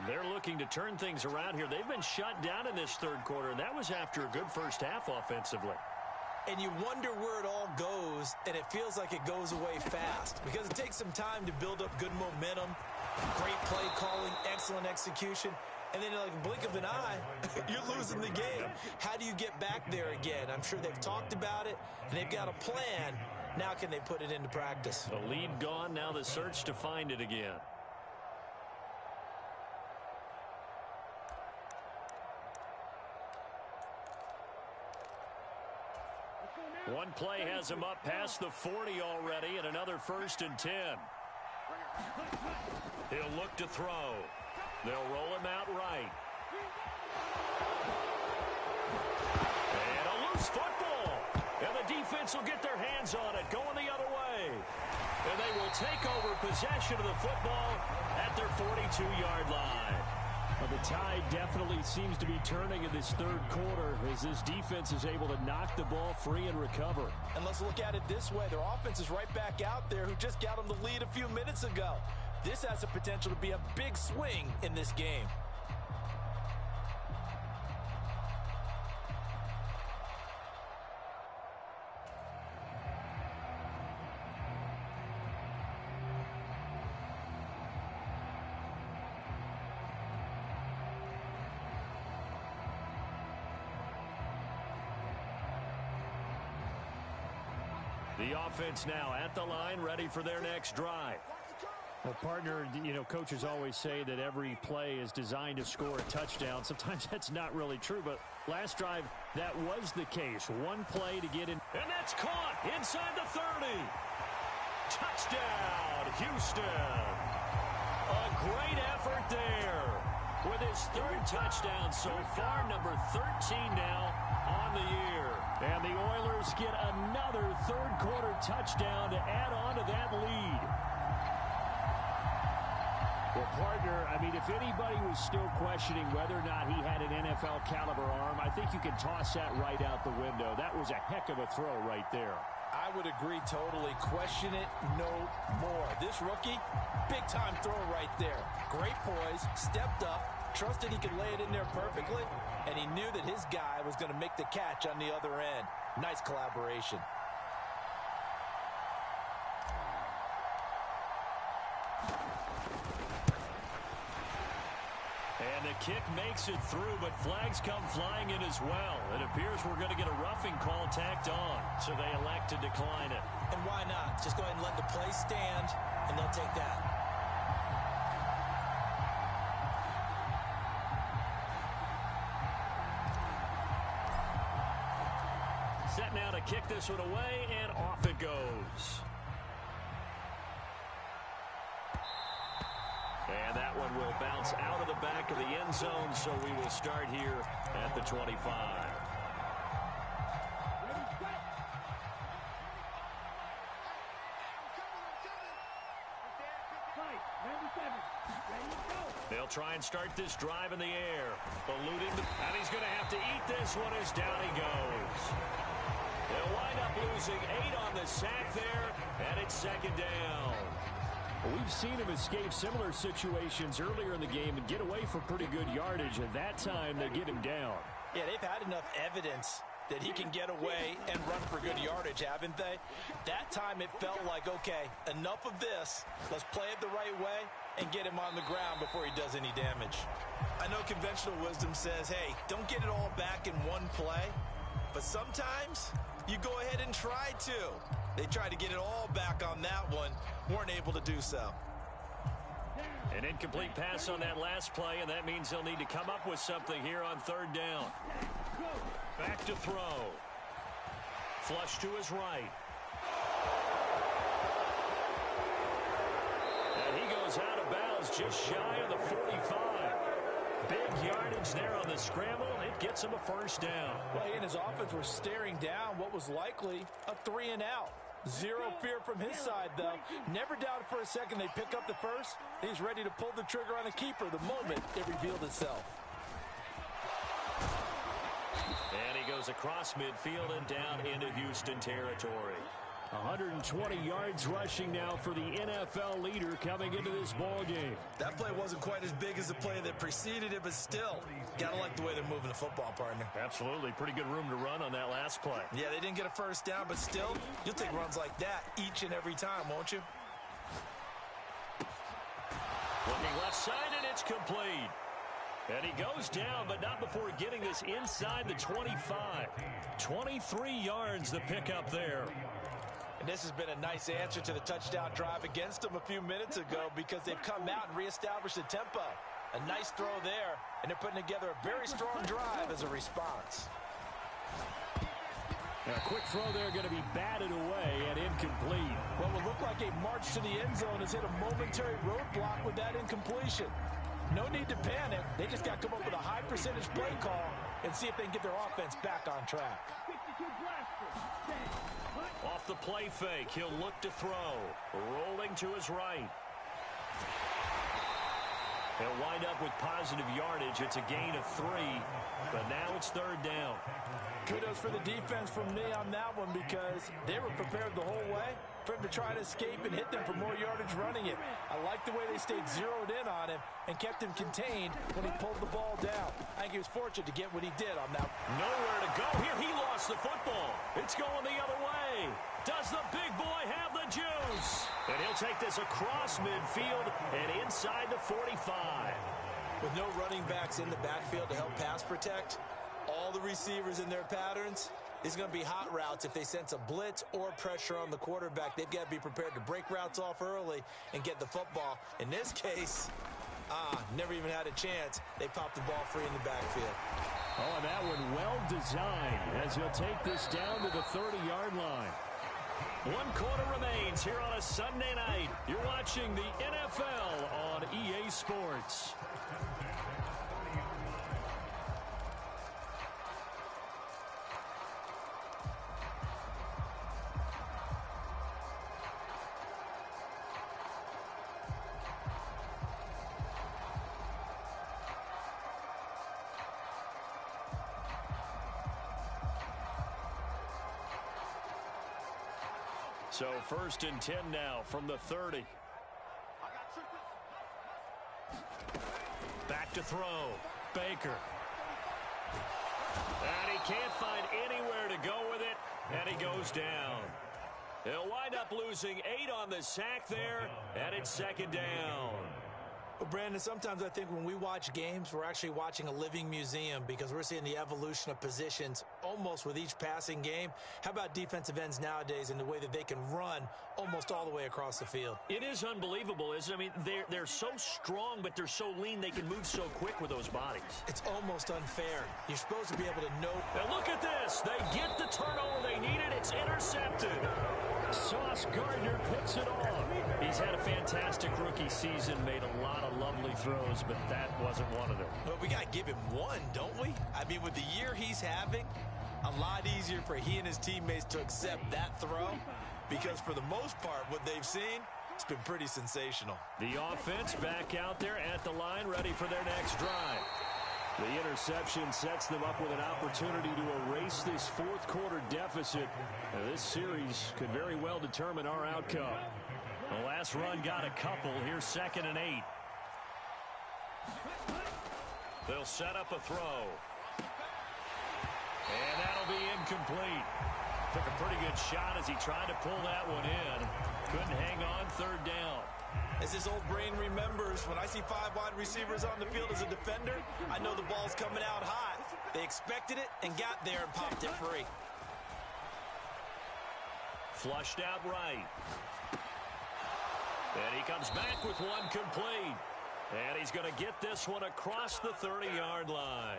Speaker 6: They're looking to turn things around here. They've been shut down in this third quarter, and that was after a good first half offensively.
Speaker 3: And you wonder where it all goes, and it feels like it goes away fast because it takes some time to build up good momentum, great play calling, excellent execution, and then like a blink of an eye, you're losing the game. How do you get back there again? I'm sure they've talked about it, and they've got a plan. Now can they put it into practice?
Speaker 2: The lead gone, now the search to find it again. One play has him up past the 40 already, and another 1st and 10. He'll look to throw. They'll roll him out right. And a loose football. And the defense will get their hands on it, going the other way. And they will take over possession of the football at their 42-yard line.
Speaker 6: Well, the tide definitely seems to be turning in this third quarter as this defense is able to knock the ball free and recover.
Speaker 3: And let's look at it this way. Their offense is right back out there who just got them the lead a few minutes ago. This has the potential to be a big swing in this game.
Speaker 6: The offense now at the line, ready for their next drive.
Speaker 2: Well, partner, you know, coaches always say that every play is designed to score a touchdown. Sometimes that's not really true, but last drive, that was the case. One play to get in.
Speaker 6: And that's caught inside the 30. Touchdown, Houston. A great effort there. With his third touchdown so far, number 13 now on the year.
Speaker 2: And the Oilers get another third-quarter touchdown to add on to that lead. Well, partner, I mean, if anybody was still questioning whether or not he had an NFL-caliber arm, I think you can toss that right out the window. That was a heck of a throw right there.
Speaker 3: I would agree totally. Question it no more. This rookie, big-time throw right there. Great poise, stepped up, trusted he could lay it in there perfectly, and he knew that his guy was going to make the catch on the other end. Nice collaboration.
Speaker 6: And the kick makes it through, but flags come flying in as well. It appears we're going to get a roughing call tacked on, so they elect to decline it.
Speaker 3: And why not? Just go ahead and let the play stand, and they'll take that.
Speaker 6: Set now to kick this one away, and off it goes. And that one will bounce out of the back of the end zone, so we will start here at the 25. They'll try and start this drive in the air. Eluding, and he's going to have to eat this one as down he goes. They'll wind up losing 8 on the sack there, and it's second down.
Speaker 2: Well, we've seen him escape similar situations earlier in the game and get away for pretty good yardage. At that time, they get him down.
Speaker 3: Yeah, they've had enough evidence that he can get away and run for good yardage, haven't they? That time it felt like, okay, enough of this. Let's play it the right way and get him on the ground before he does any damage. I know conventional wisdom says, hey, don't get it all back in one play. But sometimes you go ahead and try to. They tried to get it all back on that one. Weren't able to do so.
Speaker 6: An incomplete pass on that last play, and that means they'll need to come up with something here on third down. Back to throw. Flush to his right. And he goes out of bounds just shy of the 45. Big yardage there on the scramble. It gets him a first down.
Speaker 3: Well, he and his offense were staring down what was likely a 3-and-out. Zero fear from his side, though. Never doubted for a second they pick up the first. He's ready to pull the trigger on a keeper the moment it revealed itself.
Speaker 6: And he goes across midfield and down into Houston territory.
Speaker 2: 120 yards rushing now for the NFL leader coming into this ball game.
Speaker 3: That play wasn't quite as big as the play that preceded it, but still, gotta like the way they're moving the football, partner.
Speaker 6: Absolutely. Pretty good room to run on that last play.
Speaker 3: Yeah, they didn't get a first down, but still, you'll take runs like that each and every time, won't you?
Speaker 6: Looking left side, and it's complete. And he goes down, but not before getting this inside the 25. 23 yards the pickup there.
Speaker 3: And this has been a nice answer to the touchdown drive against them a few minutes ago because they've come out and reestablished the tempo. A nice throw there, and they're putting together a very strong drive as a response.
Speaker 2: A quick throw there going to be batted away and incomplete.
Speaker 3: What will look like a march to the end zone has hit a momentary roadblock with that incompletion. No need to panic. They just got to come up with a high percentage play call and see if they can get their offense back on track.
Speaker 6: Off the play fake, he'll look to throw. Rolling to his right. He'll wind up with positive yardage. It's a gain of 3, but now it's third down.
Speaker 3: Kudos for the defense from me on that one because they were prepared the whole way for him to try to escape and hit them for more yardage running it. I like the way they stayed zeroed in on him and kept him contained when he pulled the ball down. I think he was fortunate to get what he did on that.
Speaker 6: Nowhere to go here. He lost the football. It's going the other way. Does the big boy have the juice? And he'll take this across midfield and inside the 45.
Speaker 3: With no running backs in the backfield to help pass protect, all the receivers in their patterns, These are going to be hot routes. If they sense a blitz or pressure on the quarterback, they've got to be prepared to break routes off early and get the football. In this case, never even had a chance. They popped the ball free in the backfield.
Speaker 2: Oh, and that one well designed as he'll take this down to the 30-yard line.
Speaker 6: 1 quarter remains here on a Sunday night. You're watching the NFL on EA Sports. So 1st and 10 now from the 30. Back to throw. Baker. And he can't find anywhere to go with it, and he goes down. He'll wind up losing 8 on the sack there, and it's 2nd down.
Speaker 3: Well, Brandon, sometimes I think when we watch games, we're actually watching a living museum because we're seeing the evolution of positions almost with each passing game. How about defensive ends nowadays and the way that they can run almost all the way across the field?
Speaker 6: It is unbelievable, isn't it? I mean, they're so strong, but they're so lean they can move so quick with those bodies.
Speaker 3: It's almost unfair. You're supposed to be able to know.
Speaker 6: Now look at this. They get the turnover they needed. It's intercepted.
Speaker 2: Sauce Gardner picks it off.
Speaker 6: He's had a fantastic rookie season, made a lot of lovely throws, but that wasn't one of them.
Speaker 3: Well, we got to give him one, don't we? I mean, with the year he's having, a lot easier for he and his teammates to accept that throw because for the most part, what they've seen, it's been pretty sensational.
Speaker 6: The offense back out there at the line, ready for their next drive.
Speaker 2: The interception sets them up with an opportunity to erase this 4th quarter deficit. Now, this series could very well determine our outcome.
Speaker 6: The last run got a couple. Here's 2nd and 8. They'll set up a throw. And that'll be incomplete. Took a pretty good shot as he tried to pull that one in. Couldn't hang on. 3rd down.
Speaker 3: As his old brain remembers, when I see 5 wide receivers on the field as a defender, I know the ball's coming out hot. They expected it and got there and popped it free.
Speaker 6: Flushed out right. And he comes back with one complete. And he's going to get this one across the 30-yard line.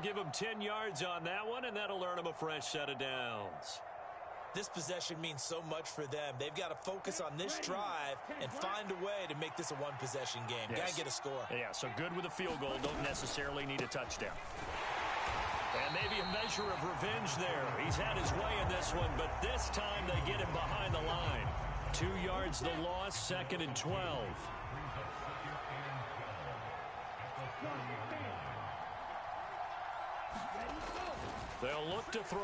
Speaker 6: Give him 10 yards on that one, and that'll earn him a fresh set of downs.
Speaker 3: This possession means so much for them. They've got to focus on this drive and find a way to make this a one-possession game.
Speaker 6: Yes.
Speaker 3: Got to get a score.
Speaker 6: Yeah, so good with a field goal. Don't necessarily need a touchdown. And maybe a measure of revenge there. He's had his way in this one, but this time they get him behind the line. 2 yards the loss, 2nd and 12. They'll look to throw.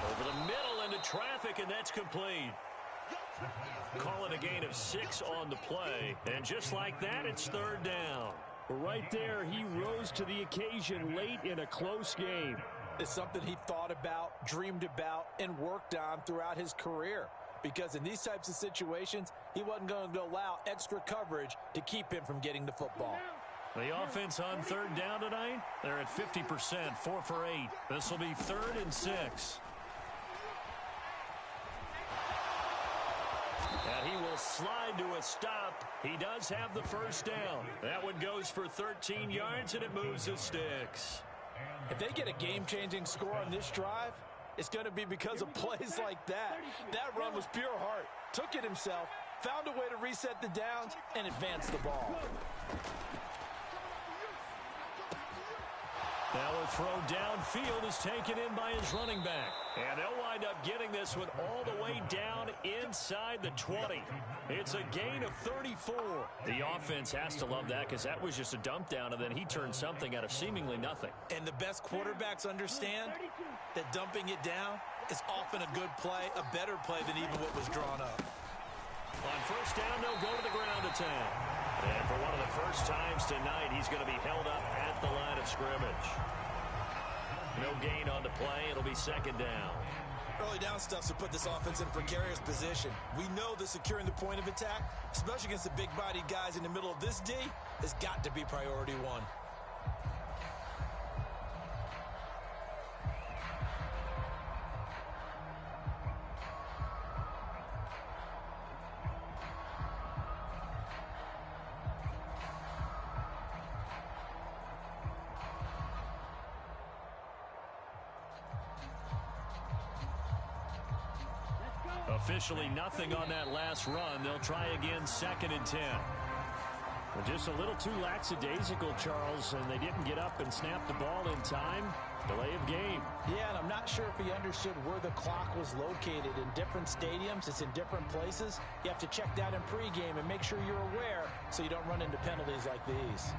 Speaker 6: Over the middle into traffic, and that's complete. Call it a gain of 6 on the play. And just like that, it's 3rd down.
Speaker 2: Right there, he rose to the occasion late in a close game.
Speaker 3: It's something he thought about, dreamed about, and worked on throughout his career. Because in these types of situations, he wasn't going to allow extra coverage to keep him from getting the football.
Speaker 6: The offense on 3rd down tonight, they're at 50%, 4 for 8. This will be 3rd and 6. And he will slide to a stop. He does have the 1st down. That one goes for 13 yards, and it moves the sticks.
Speaker 3: If they get a game-changing score on this drive, it's going to be because of plays like that. That run was pure heart. Took it himself, found a way to reset the downs, and advance the ball.
Speaker 6: Now a throw downfield is taken in by his running back. And they'll wind up getting this one all the way down inside the 20. It's a gain of 34. The offense has to love that because that was just a dump down, and then he turned something out of seemingly nothing.
Speaker 3: And the best quarterbacks understand that dumping it down is often a good play, a better play than even what was drawn up.
Speaker 6: On 1st down, they'll go to the ground attack. And for one of the first times tonight, he's going to be held up at the line of scrimmage. No gain on the play. It'll be 2nd down.
Speaker 3: Early down stuff to put this offense in a precarious position. We know that securing the point of attack, especially against the big-bodied guys in the middle of this D, has got to be priority 1.
Speaker 6: Officially nothing on that last run. They'll try again, 2nd and 10.
Speaker 2: Well, just a little too lackadaisical, Charles, and they didn't get up and snap the ball in time. Delay of game.
Speaker 3: Yeah, and I'm not sure if he understood where the clock was located. In different stadiums, it's in different places. You have to check that in pregame and make sure you're aware so you don't run into penalties like these.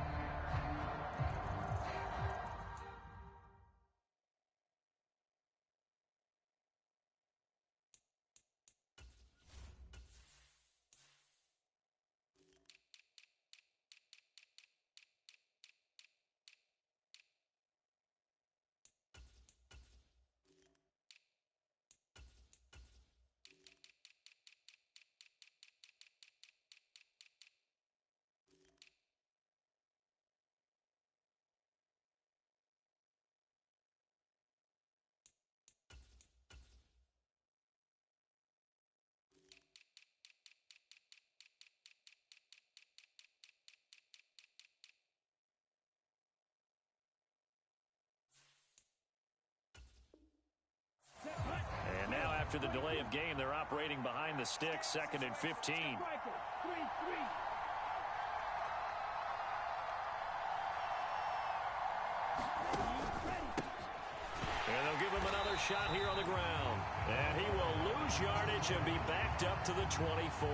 Speaker 2: And now after the delay of game, they're operating behind the sticks, 2nd and 15.
Speaker 4: Striker, 3-3.
Speaker 6: And they'll give him another shot here on the ground. And he will lose yardage and be backed up to the 24.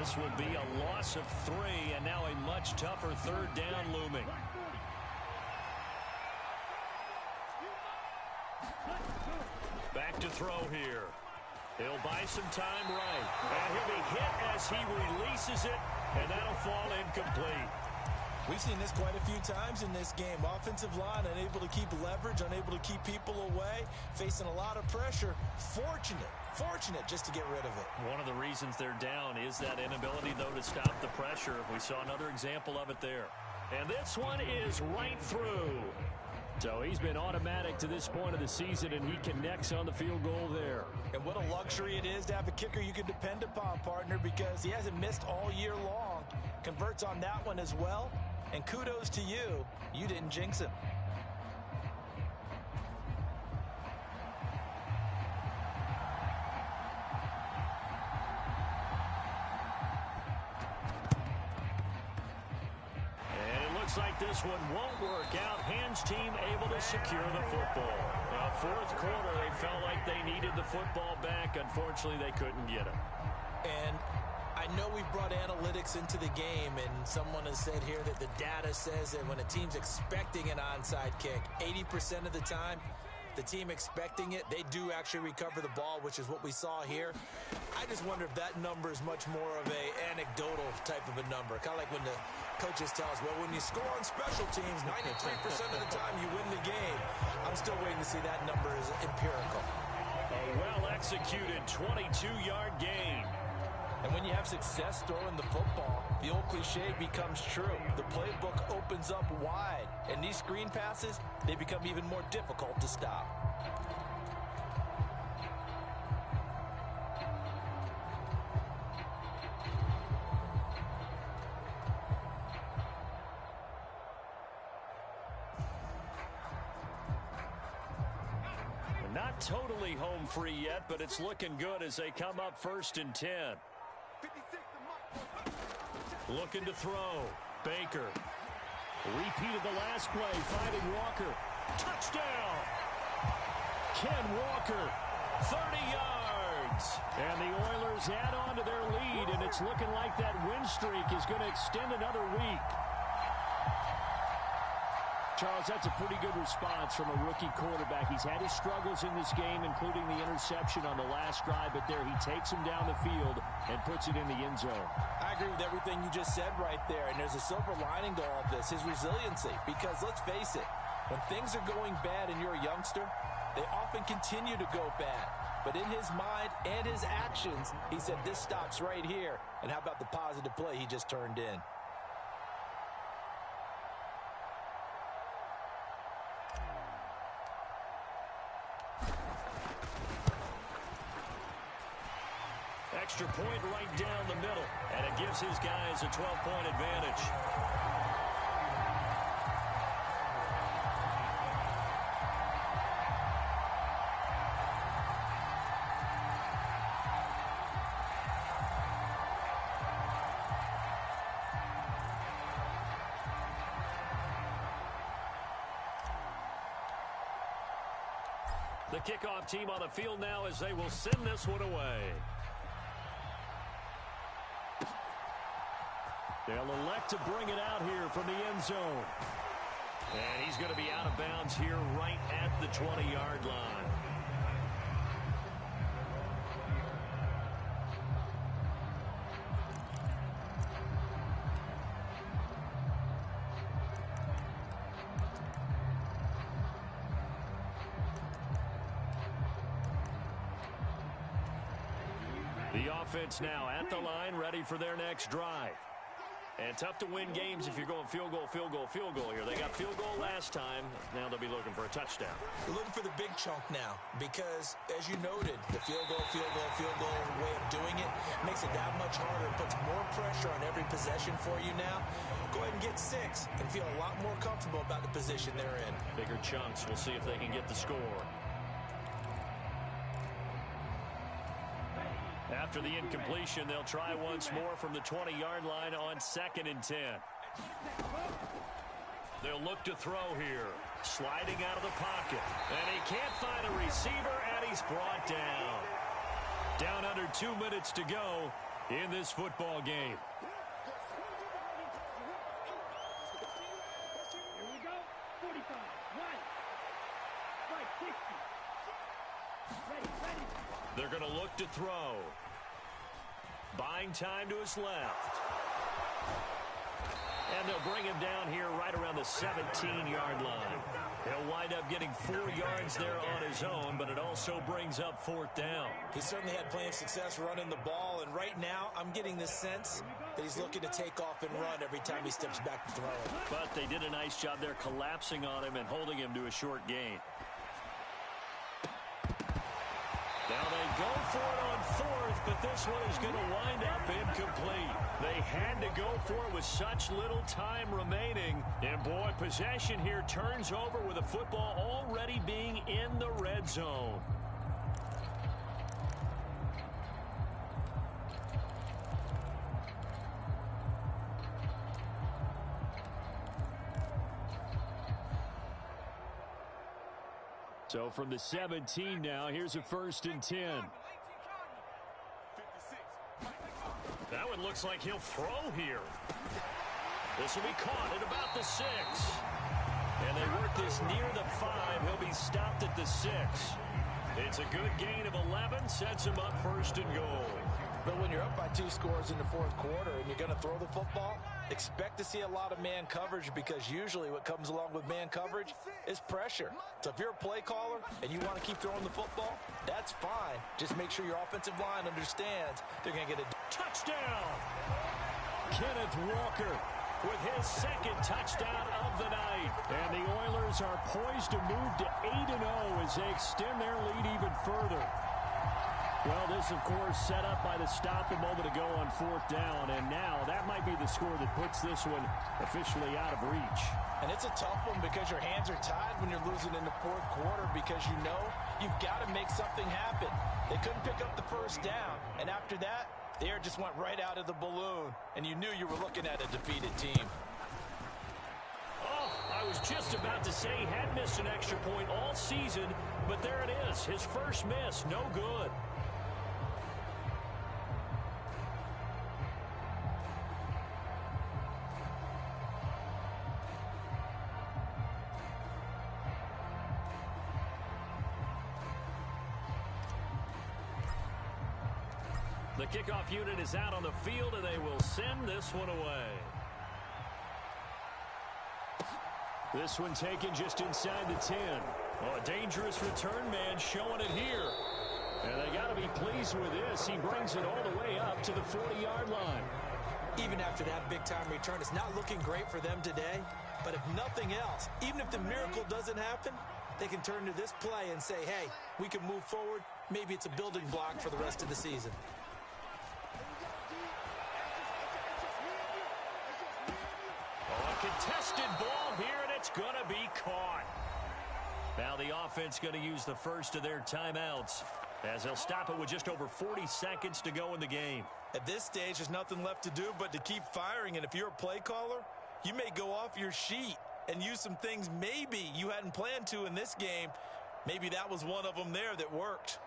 Speaker 6: This will be a loss of 3, and now a much tougher 3rd down looming. Back to throw here. He'll buy some time right. And he'll be hit as he releases it, and that'll fall incomplete.
Speaker 3: We've seen this quite a few times in this game. Offensive line unable to keep leverage, unable to keep people away, facing a lot of pressure. Fortunate just to get rid of it.
Speaker 6: One of the reasons they're down is that inability, though, to stop the pressure. We saw another example of it there. And this one is right through.
Speaker 2: So he's been automatic to this point of the season, and he connects on the field goal there.
Speaker 3: And what a luxury it is to have a kicker you can depend upon, partner, because he hasn't missed all year long. Converts on that one as well. And kudos to you. You didn't jinx him.
Speaker 6: And it looks like this one won't work out. Hands team able to secure the football. Now, 4th quarter, they felt like they needed the football back. Unfortunately, they couldn't get it.
Speaker 3: And I know we've brought analytics into the game, and someone has said here that the data says that when a team's expecting an onside kick, 80% of the time, the team expecting it, they do actually recover the ball, which is what we saw here. I just wonder if that number is much more of a anecdotal type of a number. Kind of like when the coaches tell us, well, when you score on special teams, 93% of the time you win the game. I'm still waiting to see that number is empirical.
Speaker 6: A well-executed 22-yard gain.
Speaker 3: And when you have success throwing the football, the old cliche becomes true. The playbook opens up wide, and these screen passes, they become even more difficult to stop.
Speaker 6: Not totally home free yet, but it's looking good as they come up 1st and 10. Looking to throw. Baker. Repeat of the last play, finding Walker. Touchdown! Ken Walker, 30 yards. And the Oilers add on to their lead, and it's looking like that win streak is going to extend another week.
Speaker 2: Charles, that's a pretty good response from a rookie quarterback. He's had his struggles in this game, including the interception on the last drive, but there he takes him down the field and puts it in the end zone.
Speaker 3: I agree with everything you just said right there, and there's a silver lining to all of this, his resiliency, because let's face it, when things are going bad and you're a youngster, they often continue to go bad. But in his mind and his actions, he said, this stops right here. And how about the positive play he just turned in?
Speaker 6: Extra point right down the middle, and it gives his guys a 12-point advantage. The kickoff team on the field now as they will send this one away. They'll elect to bring it out here from the end zone. And he's going to be out of bounds here right at the 20-yard line. The offense now at the line, ready for their next drive. And tough to win games if you're going field goal, field goal, field goal here. They got field goal last time. Now they'll be looking for a touchdown.
Speaker 3: They're looking for the big chunk now because, as you noted, the field goal way of doing it makes it that much harder. It puts more pressure on every possession for you now. Go ahead and get 6 and feel a lot more comfortable about the position they're in.
Speaker 6: Bigger chunks. We'll see if they can get the score. After the incompletion, they'll try once more from the 20-yard line on 2nd and 10. They'll look to throw here. Sliding out of the pocket. And he can't find a receiver, and he's brought down. Down under 2 minutes to go in this football game.
Speaker 4: Here we go. 45. Right. Right. 60. Ready.
Speaker 6: They're going to look to throw. Buying time to his left. And they'll bring him down here right around the 17-yard line. He'll wind up getting 4 yards there on his own, but it also brings up 4th down.
Speaker 3: He certainly had plenty of success running the ball, and right now I'm getting the sense that he's looking to take off and run every time he steps back to throw it.
Speaker 6: But they did a nice job there collapsing on him and holding him to a short gain. Now they go for it on 4th, but this one is going to wind up incomplete. They had to go for it with such little time remaining. And boy, possession here turns over with the football already being in the red zone. So from the 17 now, here's a 1st and 10. That one looks like he'll throw here. This will be caught at about the 6. And they work this near the 5. He'll be stopped at the 6. It's a good gain of 11, sets him up 1st and goal.
Speaker 3: But when you're up by 2 scores in the 4th quarter and you're going to throw the football, expect to see a lot of man coverage because usually what comes along with man coverage is pressure. So if you're a play caller and you want to keep throwing the football, that's fine. Just make sure your offensive line understands they're going to get a touchdown.
Speaker 6: Kenneth Walker with his 2nd touchdown of the night. And the Oilers are poised to move to 8-0 as they extend their lead even further. Well, this, of course, set up by the stop a moment ago on 4th down, and now that might be the score that puts this one officially out of reach.
Speaker 3: And it's a tough one because your hands are tied when you're losing in the 4th quarter because you know you've got to make something happen. They couldn't pick up the 1st down, and after that, the air just went right out of the balloon, and you knew you were looking at a defeated team.
Speaker 6: Oh, I was just about to say he had missed an extra point all season, but there it is, his first miss, no good. The kickoff unit is out on the field, and they will send this one away. This one taken just inside the 10. Oh, a dangerous return man showing it here. And they got to be pleased with this. He brings it all the way up to the 40-yard line.
Speaker 3: Even after that big-time return, it's not looking great for them today. But if nothing else, even if the miracle doesn't happen, they can turn to this play and say, hey, we can move forward. Maybe it's a building block for the rest of the season.
Speaker 6: Contested ball here, and it's going to be caught. Now the offense going to use the first of their timeouts as they'll stop it with just over 40 seconds to go in the game.
Speaker 3: At this stage, there's nothing left to do but to keep firing, and if you're a play caller, you may go off your sheet and use some things maybe you hadn't planned to in this game. Maybe that was one of them there that worked.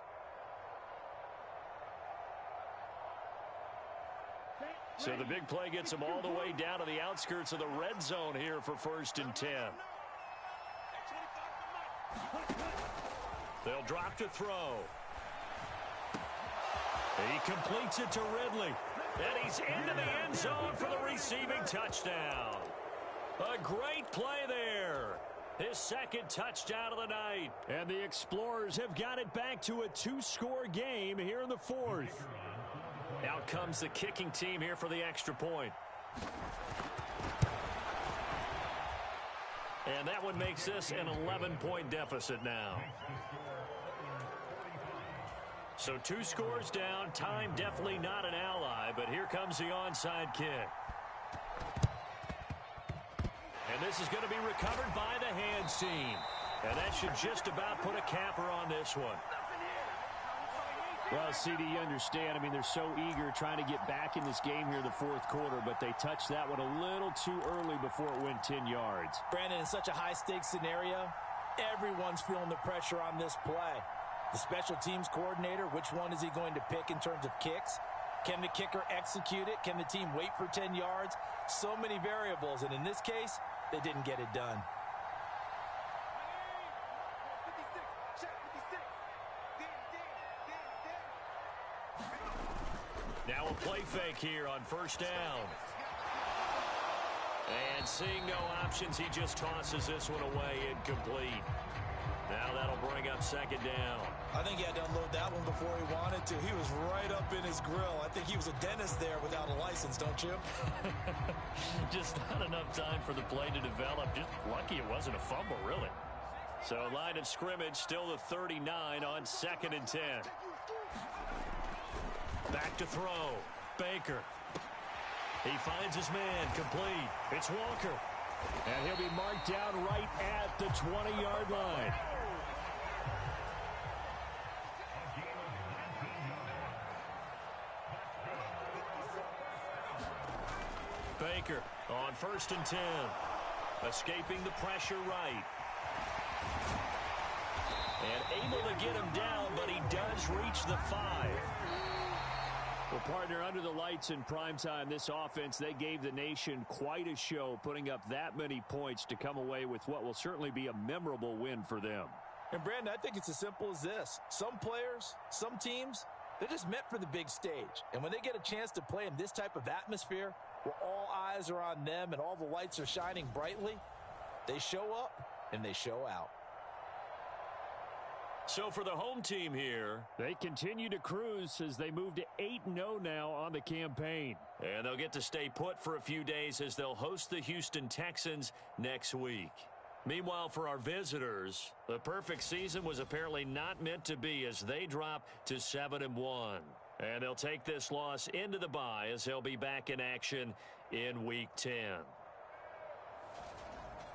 Speaker 2: So the big play gets them all the way down to the outskirts of the red zone here for 1st and 10. They'll drop to throw. He completes it to Ridley. And he's into the end zone for the receiving touchdown. A great play there. His 2nd touchdown of the night. And the Explorers have got it back to a 2-score game here in the 4th. Out comes the kicking team here for the extra point. And that one makes this an 11-point deficit now. So 2 scores down. Time definitely not an ally, but here comes the onside kick. And this is going to be recovered by the hands team. And that should just about put a capper on this one.
Speaker 6: Well, CD, you understand. I mean, they're so eager trying to get back in this game here in the 4th quarter, but they touched that one a little too early before it went 10 yards.
Speaker 3: Brandon, in such a high-stakes scenario, everyone's feeling the pressure on this play. The special teams coordinator, which one is he going to pick in terms of kicks? Can the kicker execute it? Can the team wait for 10 yards? So many variables, and in this case, they didn't get it done.
Speaker 2: Now a play fake here on 1st down. And seeing no options, he just tosses this one away incomplete. Now that'll bring up 2nd down.
Speaker 3: I think he had to unload that one before he wanted to. He was right up in his grill. I think he was a dentist there without a license, don't you?
Speaker 2: Just not enough time for the play to develop. Just lucky it wasn't a fumble, really. So line of scrimmage still the 39 on 2nd and 10. Back to throw. Baker. He finds his man complete. It's Walker.
Speaker 6: And he'll be marked down right at the 20-yard line.
Speaker 2: Baker on 1st and 10. Escaping the pressure right. And able to get him down, but he does reach the 5.
Speaker 6: Well, partner, under the lights in primetime, this offense, they gave the nation quite a show, putting up that many points to come away with what will certainly be a memorable win for them.
Speaker 3: And, Brandon, I think it's as simple as this. Some players, some teams, they're just meant for the big stage. And when they get a chance to play in this type of atmosphere, where all eyes are on them and all the lights are shining brightly, they show up and they show out.
Speaker 2: So for the home team here,
Speaker 6: they continue to cruise as they move to 8-0 now on the campaign.
Speaker 2: And they'll get to stay put for a few days as they'll host the Houston Texans next week. Meanwhile, for our visitors, the perfect season was apparently not meant to be as they drop to 7-1. And they'll take this loss into the bye as they'll be back in action in Week 10.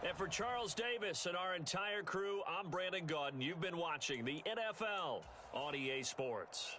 Speaker 2: And for Charles Davis and our entire crew, I'm Brandon Gaudin. You've been watching the NFL on EA Sports.